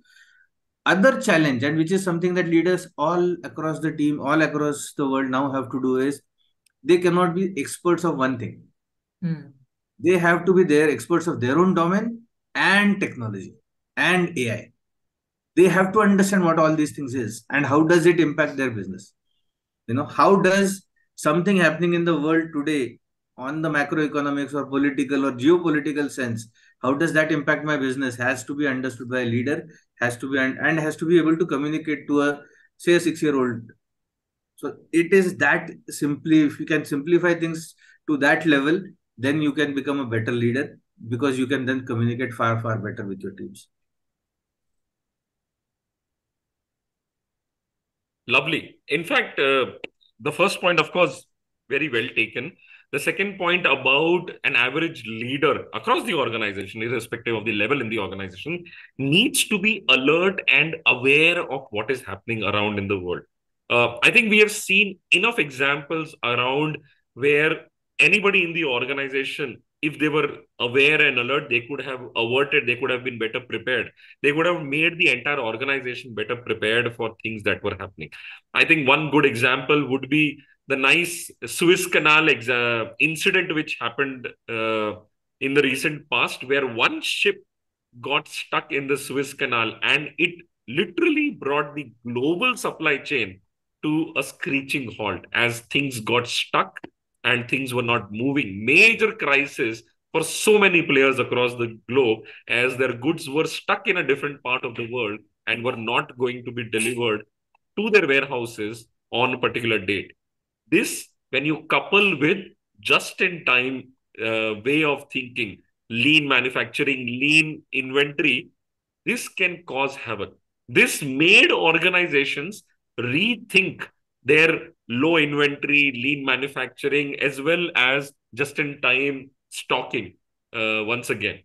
Other challenge, and which is something that leaders all across the team, all across the world now have to do, is they cannot be experts of one thing. They have to be their experts of their own domain and technology and AI. They have to understand what all these things is and how does it impact their business. How does something happening in the world today on the macroeconomics or political or geopolitical sense, how does that impact my business, has to be understood by a leader, has to be and has to be able to communicate to a, say, a 6-year-old. So it is that simply, if you can simplify things to that level, then you can become a better leader, because you can then communicate far, far better with your teams. Lovely. In fact, the first point, of course, very well taken. The second point about an average leader across the organization, irrespective of the level in the organization, needs to be alert and aware of what is happening around in the world. I think we have seen enough examples around where anybody in the organization, if they were aware and alert, they could have averted, they could have been better prepared. They would have made the entire organization better prepared for things that were happening. I think one good example would be the nice Suez Canal incident which happened in the recent past where one ship got stuck in the Suez Canal and it literally brought the global supply chain to a screeching halt as things got stuck and things were not moving. Major crisis for so many players across the globe as their goods were stuck in a different part of the world and were not going to be delivered to their warehouses on a particular date. This, when you couple with just in time way of thinking, lean manufacturing, lean inventory, this can cause havoc. This made organizations rethink their low inventory, lean manufacturing, as well as just in time stocking once again.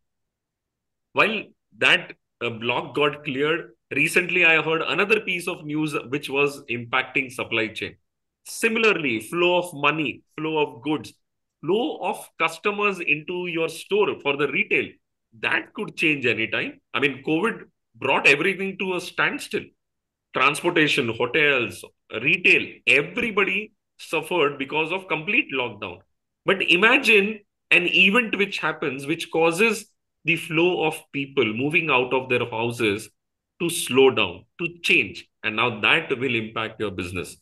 While that block got cleared, recently I heard another piece of news which was impacting supply chain. Similarly, flow of money, flow of goods, flow of customers into your store for the retail, that could change anytime. I mean, COVID brought everything to a standstill. Transportation, hotels, retail, everybody suffered because of complete lockdown. But imagine an event which happens, which causes the flow of people moving out of their houses to slow down, to change. And now that will impact your business.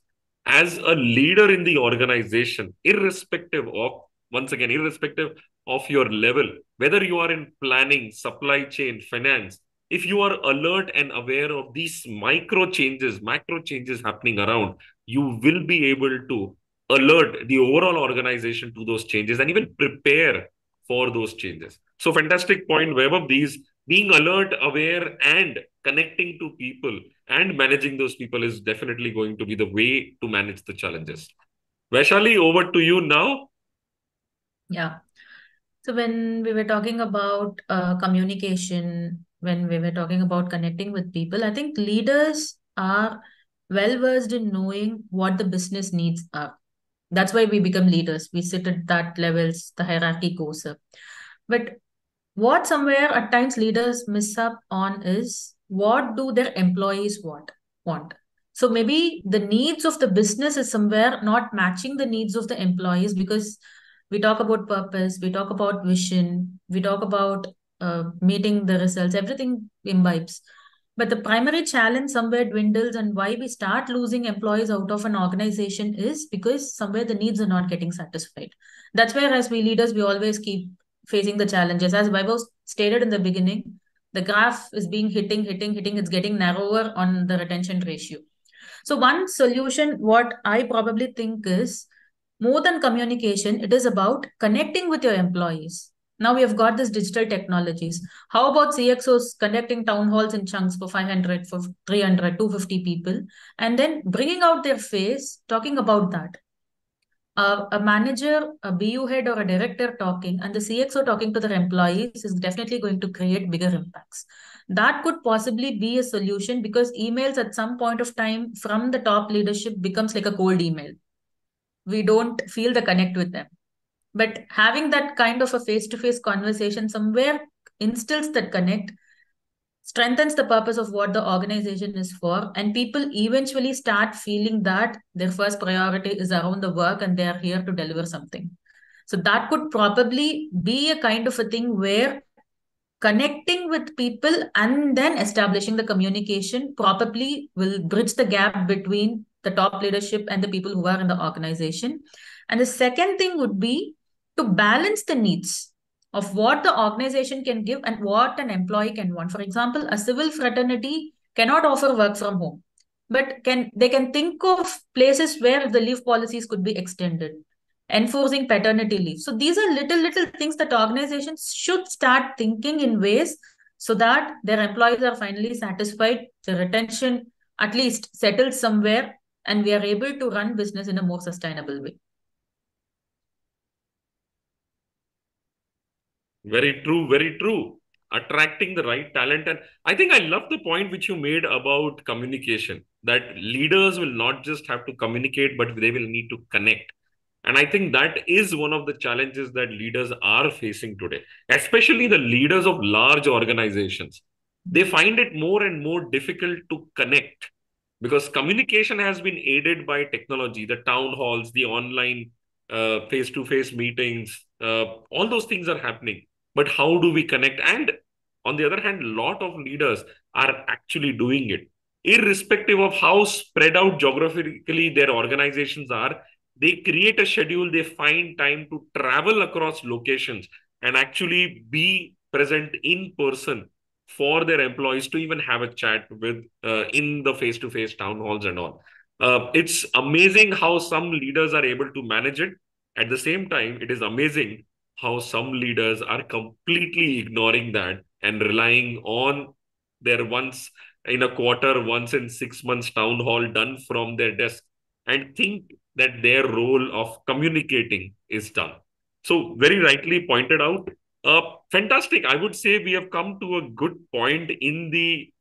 As a leader in the organization, irrespective of, once again, irrespective of your level, whether you are in planning, supply chain, finance, if you are alert and aware of these micro changes, macro changes happening around, you will be able to alert the overall organization to those changes and even prepare for those changes. So, fantastic point, Vaibhav. These being alert, aware, and connecting to people and managing those people is definitely going to be the way to manage the challenges. Vaishali, over to you now. Yeah. So when we were talking about communication, when we were talking about connecting with people, I think leaders are well versed in knowing what the business needs are. That's why we become leaders. We sit at that levels, the hierarchy goes up. But what somewhere at times leaders miss up on is what do their employees want. So maybe the needs of the business is somewhere not matching the needs of the employees, because we talk about purpose, we talk about vision, we talk about meeting the results, everything imbibes. But the primary challenge somewhere dwindles, and why we start losing employees out of an organization is because somewhere the needs are not getting satisfied. That's where, as we leaders, we always keep facing the challenges. As Vaibhav stated in the beginning, the graph is being hitting, it's getting narrower on the retention ratio. So, one solution, what I probably think is more than communication, it is about connecting with your employees. Now we have got this digital technologies. How about CXOs conducting town halls in chunks for 500, for 300, 250 people, and then bringing out their face, talking about that? A manager, a BU head, or a director talking, and the CXO talking to their employees is definitely going to create bigger impacts. That could possibly be a solution, because emails at some point of time from the top leadership becomes like a cold email. We don't feel the connect with them. But having that kind of a face-to-face conversation somewhere instills that connect, strengthens the purpose of what the organization is for, and people eventually start feeling that their first priority is around the work and they are here to deliver something. So that could probably be a kind of a thing where connecting with people and then establishing the communication probably will bridge the gap between the top leadership and the people who are in the organization. And the second thing would be to balance the needs of what the organization can give and what an employee can want. For example, a civil fraternity cannot offer work from home, but can think of places where the leave policies could be extended, enforcing paternity leave. So these are little things that organizations should start thinking in ways so that their employees are finally satisfied, the retention at least settles somewhere, and we are able to run business in a more sustainable way. Very true, very true. Attracting the right talent. And I think I love the point which you made about communication, that leaders will not just have to communicate, but they will need to connect. And I think that is one of the challenges that leaders are facing today, especially the leaders of large organizations. They find it more and more difficult to connect because communication has been aided by technology, the town halls, the online face to face meetings, all those things are happening. but how do we connect? And on the other hand, a lot of leaders are actually doing it. Irrespective of how spread out geographically their organizations are, they create a schedule, they find time to travel across locations and actually be present in person for their employees to even have a chat with in the face-to-face town halls and all. It's amazing how some leaders are able to manage it. At the same time, it is amazing how some leaders are completely ignoring that and relying on their once in a quarter, once in 6 months town hall done from their desk and think that their role of communicating is done. So, very rightly pointed out. Fantastic. I would say we have come to a good point in the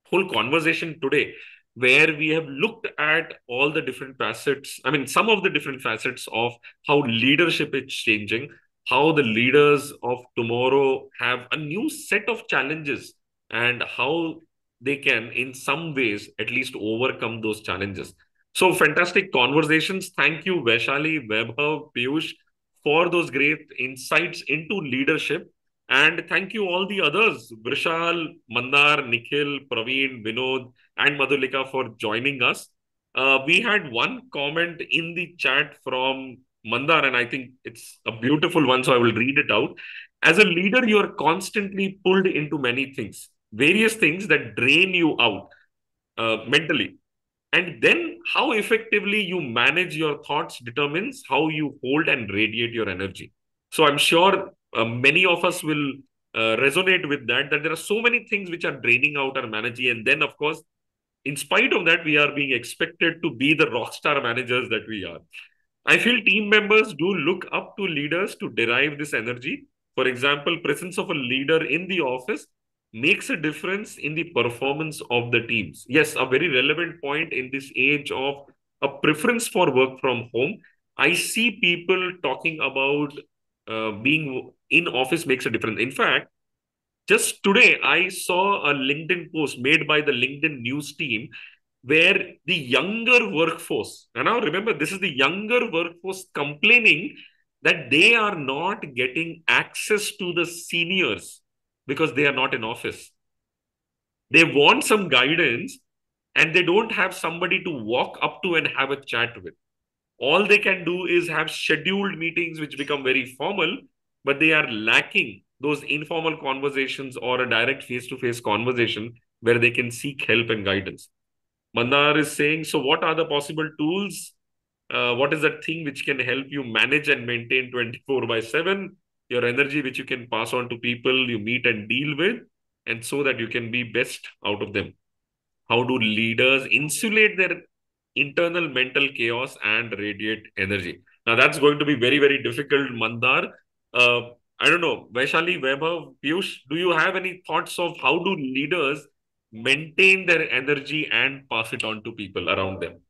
whole conversation today where we have looked at all the different facets, I mean, some of the different facets of how leadership is changing, how the leaders of tomorrow have a new set of challenges, and how they can, in some ways, at least overcome those challenges. So, fantastic conversations. Thank you, Vaishali, Vaibhav, Piyush, for those great insights into leadership. And thank you all the others, Vrishal, Mandar, Nikhil, Praveen, Vinod, and Madhulika for joining us. We had one comment in the chat from Mandar, and I think it's a beautiful one, so I will read it out. As a leader, you are constantly pulled into many things, various things that drain you out mentally. And then how effectively you manage your thoughts determines how you hold and radiate your energy. So I'm sure many of us will resonate with that, that there are so many things which are draining out our energy. And then, of course, in spite of that, we are being expected to be the rock star managers that we are. I feel team members do look up to leaders to derive this energy. For example, presence of a leader in the office makes a difference in the performance of the teams. Yes, a very relevant point in this age of a preference for work from home. I see people talking about being in office makes a difference. In fact, just today, I saw a LinkedIn post made by the LinkedIn news team where the younger workforce, and now remember, this is the younger workforce complaining that they are not getting access to the seniors because they are not in office. They want some guidance and they don't have somebody to walk up to and have a chat with. All they can do is have scheduled meetings which become very formal, but they are lacking those informal conversations or a direct face-to-face conversation where they can seek help and guidance. Mandar is saying, so what are the possible tools? What is that thing which can help you manage and maintain 24 by 7, your energy which you can pass on to people you meet and deal with, and so that you can be best out of them? How do leaders insulate their internal mental chaos and radiate energy? Now, that's going to be very, very difficult, Mandar. Uh, I don't know, Vaishali, Vaibhav, Piyush, do you have any thoughts of how do leaders maintain their energy and pass it on to people around them?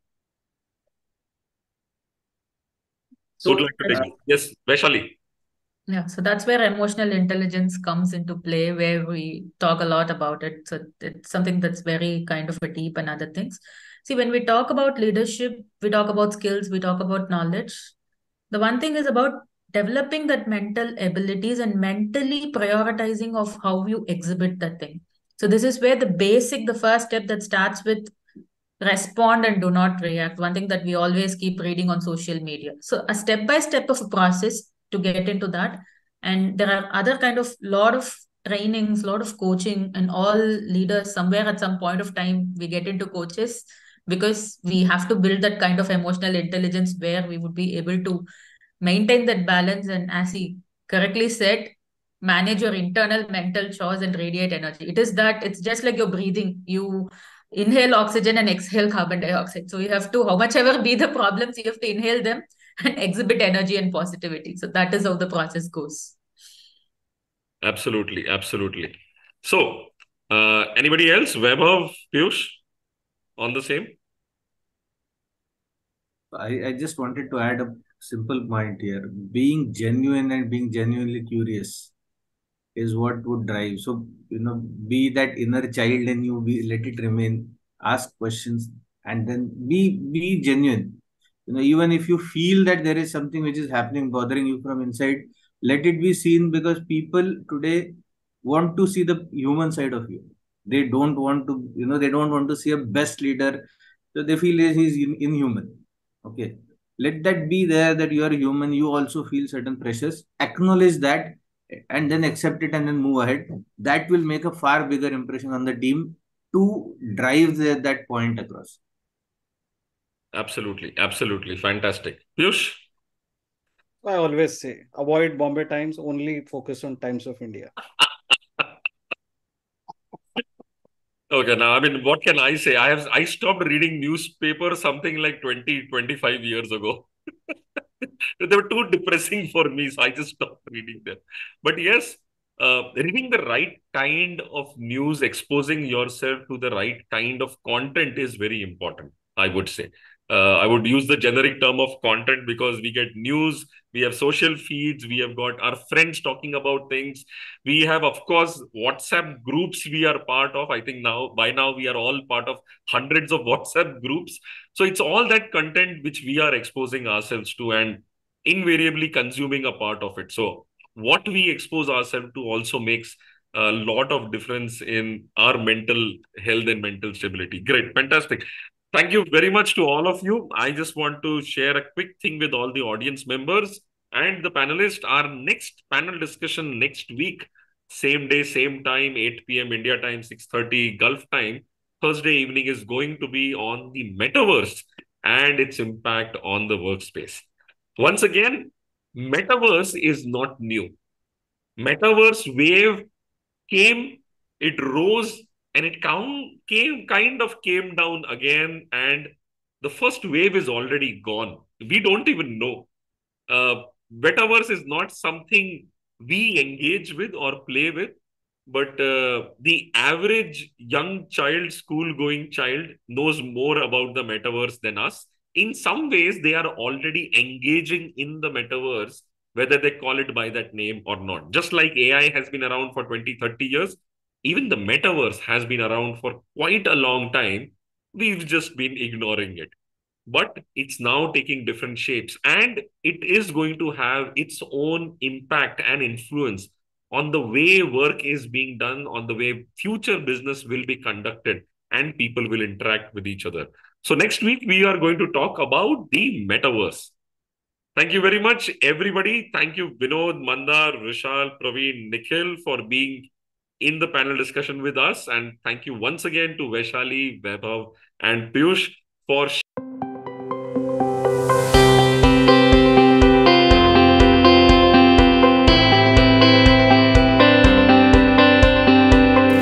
Who'd So like to take it? Yes, Vaishali. Yeah, so that's where emotional intelligence comes into play, where we talk a lot about it. So it's something that's very kind of a deep and other things. See, when we talk about leadership, we talk about skills, we talk about knowledge. The one thing is about developing that mental abilities and mentally prioritizing of how you exhibit that thing. So this is where the first step that starts with respond and do not react. One thing that we always keep reading on social media. So a step by step of a process to get into that. And there are other kind of lot of trainings, lot of coaching, and all leaders somewhere at some point of time we get into coaches because we have to build that kind of emotional intelligence where we would be able to maintain that balance and, as he correctly said, manage your internal mental chores and radiate energy. It is that it's just like you're breathing. You inhale oxygen and exhale carbon dioxide. So you have to, how much ever be the problems, you have to inhale them and exhibit energy and positivity. So that is how the process goes. Absolutely, absolutely. So, anybody else? Vaibhav, Piyush, on the same? I just wanted to add a simple point here. Being genuine and being genuinely curious is what would drive. So, be that inner child in you, let it remain, ask questions, and then be genuine. Even if you feel that there is something which is happening, bothering you from inside, Let it be seen, because people today want to see the human side of you. They don't want to, they don't want to see a best leader. So they feel he's inhuman. Okay. Let that be there, that you are human. You also feel certain pressures. Acknowledge that and then accept it and then move ahead. That will make a far bigger impression on the team to drive that point across. Absolutely. Absolutely. Fantastic. Piyush? I always say avoid Bombay Times, only focus on Times of India. Okay, now, I mean, what can I say? I stopped reading newspapers something like 25 years ago. They were too depressing for me, so I just stopped reading them. But yes, reading the right kind of news, exposing yourself to the right kind of content is very important, I would say. I would use the generic term of content because we get news, we have social feeds, we have got our friends talking about things. We have, of course, WhatsApp groups we are part of. I think by now, we are all part of hundreds of WhatsApp groups. So it's all that content which we are exposing ourselves to and invariably consuming a part of it. So what we expose ourselves to also makes a lot of difference in our mental health and mental stability. Great, fantastic. Thank you very much to all of you. I just want to share a quick thing with all the audience members and the panelists. Our next panel discussion next week, same day, same time, 8 p.m. India time, 6:30 Gulf time, Thursday evening, is going to be on the metaverse and its impact on the workspace. Once again, metaverse is not new. Metaverse wave came, it rose, and it kind of came down again. And the first wave is already gone. We don't even know. Uh, Metaverse is not something we engage with or play with, but the average young child, school going child, knows more about the metaverse than us. In some ways, they are already engaging in the metaverse, whether they call it by that name or not. Just like AI has been around for 20, 30 years, even the metaverse has been around for quite a long time. We've just been ignoring it, but it's now taking different shapes, and it is going to have its own impact and influence on the way work is being done, on the way future business will be conducted, and people will interact with each other. So next week we are going to talk about the metaverse. Thank you very much, everybody. Thank you, Vinod, Mandar, Vishal, Praveen, Nikhil, for being in the panel discussion with us. And thank you once again to Vaishali, Vaibhav, and Piyush for